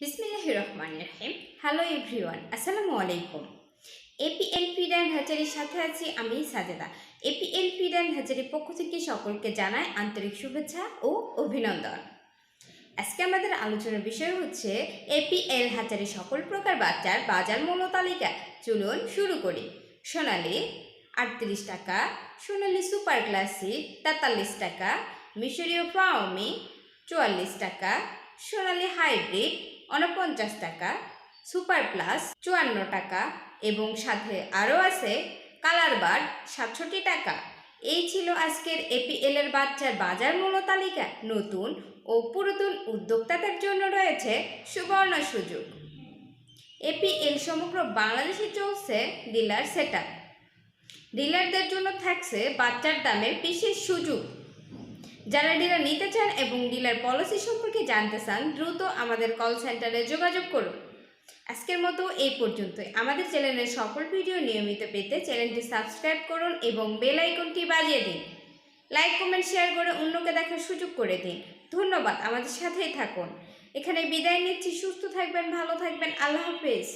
বিসমিল্লাহির রহমানির রহিম। Hello everyone, আসসালামু আলাইকুম। এপিএল ফিড অ্যান্ড হ্যাচারির সাথে আছি আমি সাজেদা। এপিএল ফিড অ্যান্ড হ্যাচারির পক্ষ থেকে সকলকে জানাই আন্তরিক শুভেচ্ছা ও অভিনন্দন। আজকে আমাদের আলোচনার বিষয় হচ্ছে এপিএল হ্যাচারির সকল প্রকার বাচ্চার বাজার মূল্য তালিকা। চলুন শুরু করি। সোনালি 38 টাকা, সোনালি সুপার ক্লাসিক 43 টাকা, মিশরীয় ফাউমি 44 টাকা, সোনালি হাইব্রিড 49 টাকা, সুপার প্লাস 54 টাকা এবং সাথে আরও আছে কালার বার্ড 67 টাকা। এই ছিল আজকের এপিএল এর বাচ্চার বাজার মূল্য তালিকা। নতুন ও পুরাতন উদ্যোক্তাদের জন্য রয়েছে সুবর্ণ সুযোগ। এপিএল সমগ্র বাংলাদেশে চলছে ডিলার সেটআপ। ডিলারদের জন্য থাকছে বাচ্চার দামের বিশেষ সুযোগ। যারা ডিলার নিতে চান এবং ডিলার পলিসি সম্পর্কে জানতে চান দ্রুত আমাদের কল সেন্টারে যোগাযোগ করুন। আজকের মতো এই পর্যন্তই। আমাদের চ্যানেলের সকল ভিডিও নিয়মিত পেতে চ্যানেলটি সাবস্ক্রাইব করুন এবং বেল আইকনটি বাজিয়ে দিন। লাইক কমেন্ট শেয়ার করে অন্যকে দেখার সুযোগ করে দিন। ধন্যবাদ, আমাদের সাথেই থাকুন। এখানে বিদায় নিচ্ছি। সুস্থ থাকবেন, ভালো থাকবেন। আল্লাহ হাফেজ।